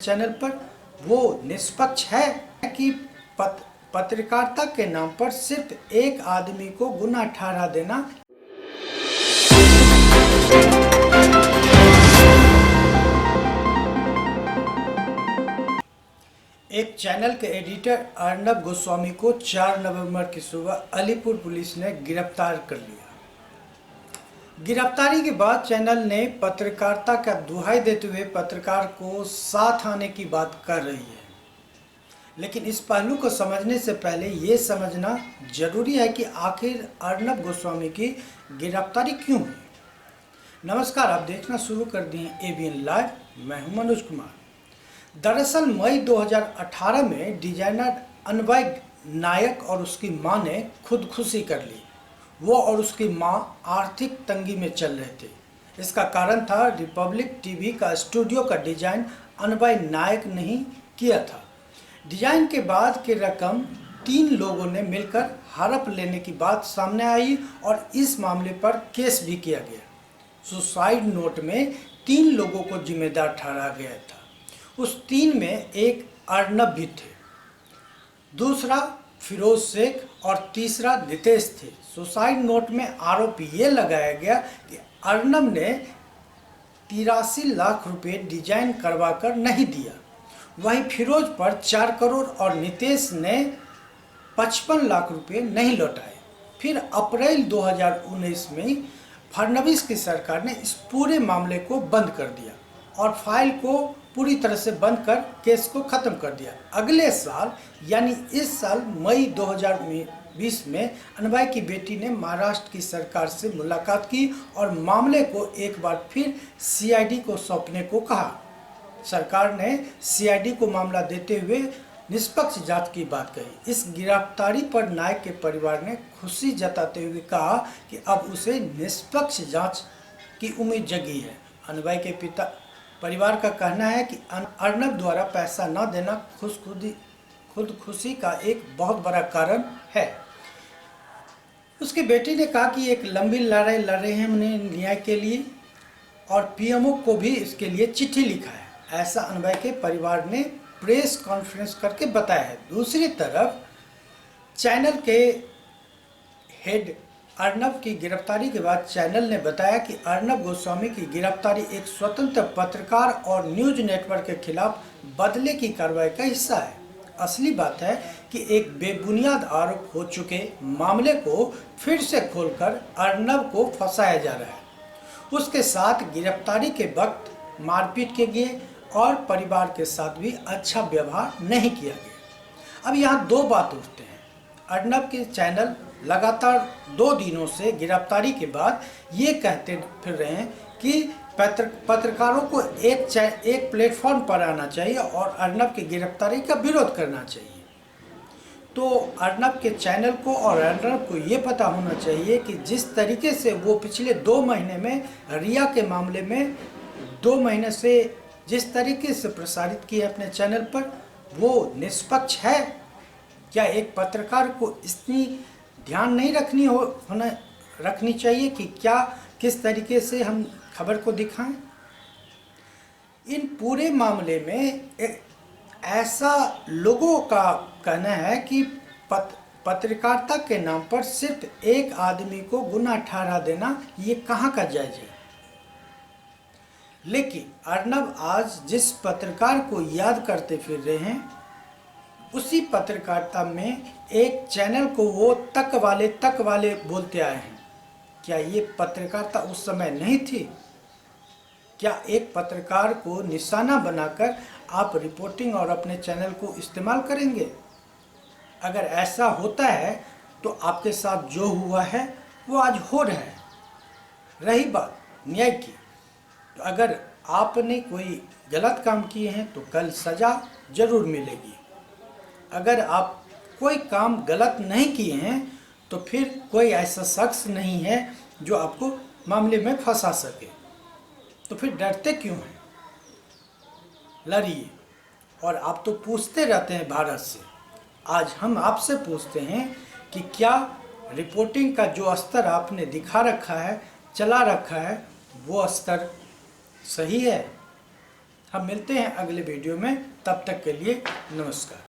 Channel पर वो निष्पक्ष है कि पत्रकारिता के नाम पर सिर्फ एक आदमी को गुनाह ठहरा देना। एक चैनल के एडिटर अर्नब गोस्वामी को 4 नवंबर की सुबह अलीपुर पुलिस ने गिरफ्तार कर लिया। गिरफ्तारी के बाद चैनल ने पत्रकारिता का दुहाई देते हुए पत्रकार को साथ आने की बात कर रही है। लेकिन इस पहलू को समझने से पहले ये समझना जरूरी है कि आखिर अर्नब गोस्वामी की गिरफ्तारी क्यों हुई। नमस्कार, आप देखना शुरू कर दिए ABN लाइव। मैं हूं मनोज कुमार। दरअसल मई 2018 में डिजाइनर अनवय नायक और उसकी मां ने खुदकुशी कर ली। वो और उसकी मां आर्थिक तंगी में चल रहे थे। इसका कारण था रिपब्लिक टीवी का स्टूडियो का डिजाइन अनवय नायक ने ही किया था। डिजाइन के बाद की रकम 3 लोगों ने मिलकर हड़प लेने की बात सामने आई और इस मामले पर केस भी किया गया। सुसाइड नोट में 3 लोगों को जिम्मेदार ठहराया गया था। उस 3 में एक अर्नब भी थे, दूसरा फिरोज शेख और तीसरा नितेश थे। सुसाइड नोट में आरोप ये लगाया गया कि अर्नब ने 83 लाख रुपए डिजाइन करवाकर नहीं दिया। वहीं फिरोज पर 4 करोड़ और नितेश ने 55 लाख रुपए नहीं लौटाए। फिर अप्रैल 2019 में फडणवीस की सरकार ने इस पूरे मामले को बंद कर दिया और फाइल को पूरी तरह से बंद कर केस को खत्म कर दिया। अगले साल यानी इस साल मई 2020 में अनवय की बेटी ने महाराष्ट्र की सरकार से मुलाकात की और मामले को एक बार फिर CID को सौंपने को कहा। सरकार ने CID को मामला देते हुए निष्पक्ष जांच की बात कही। इस गिरफ्तारी पर नायक के परिवार ने खुशी जताते हुए कहा कि अब उसे निष्पक्ष जांच की उम्मीद जगी है। अनवय के पिता परिवार का कहना है कि अर्नब द्वारा पैसा न देना खुदकुशी का एक बहुत बड़ा कारण है। उसकी बेटी ने कहा कि एक लंबी लड़ाई लड़ रहे हैं उन्हें न्याय के लिए और PMO को भी इसके लिए चिट्ठी लिखा है, ऐसा अनवय के परिवार ने प्रेस कॉन्फ्रेंस करके बताया है। दूसरी तरफ चैनल के हेड अर्नब की गिरफ्तारी के बाद चैनल ने बताया कि अर्नब गोस्वामी की गिरफ्तारी एक स्वतंत्र पत्रकार और न्यूज नेटवर्क के खिलाफ बदले की कार्रवाई का हिस्सा है। असली बात है कि एक बेबुनियाद आरोप हो चुके मामले को फिर से खोलकर अर्नब को फंसाया जा रहा है। उसके साथ गिरफ्तारी के वक्त मारपीट किए गए और परिवार के साथ भी अच्छा व्यवहार नहीं किया गया। अब यहाँ 2 बात उठते हैं। अर्नब के चैनल लगातार 2 दिनों से गिरफ्तारी के बाद ये कहते फिर रहे हैं कि पत्रकारों को एक प्लेटफॉर्म पर आना चाहिए और अर्नब की गिरफ्तारी का विरोध करना चाहिए। तो अर्नब के चैनल को और अर्नब को ये पता होना चाहिए कि जिस तरीके से वो पिछले 2 महीने में रिया के मामले में 2 महीने से जिस तरीके से प्रसारित किए अपने चैनल पर, वो निष्पक्ष है। क्या एक पत्रकार को इतनी ध्यान नहीं रखनी चाहिए कि किस तरीके से हम खबर को दिखाएं। इन पूरे मामले में ऐसा लोगों का कहना है कि पत्रकारिता के नाम पर सिर्फ एक आदमी को गुनाह ठहरा देना ये कहाँ का जायज है। लेकिन अर्नब आज जिस पत्रकार को याद करते फिर रहे हैं, उसी पत्रकारिता में एक चैनल को वो तक वाले बोलते आए हैं। क्या ये पत्रकारिता उस समय नहीं थी? क्या एक पत्रकार को निशाना बनाकर आप रिपोर्टिंग और अपने चैनल को इस्तेमाल करेंगे? अगर ऐसा होता है तो आपके साथ जो हुआ है वो आज हो रहा है। रही बात न्याय की, तो अगर आपने कोई गलत काम किए हैं तो कल सज़ा जरूर मिलेगी। अगर आप कोई काम गलत नहीं किए हैं तो फिर कोई ऐसा शख्स नहीं है जो आपको मामले में फंसा सके। तो फिर डरते क्यों हैं? लड़िए। और आप तो पूछते रहते हैं भारत से। आज हम आपसे पूछते हैं कि क्या रिपोर्टिंग का जो स्तर आपने दिखा रखा है, चला रखा है, वो स्तर सही है? हम मिलते हैं अगले वीडियो में, तब तक के लिए नमस्कार।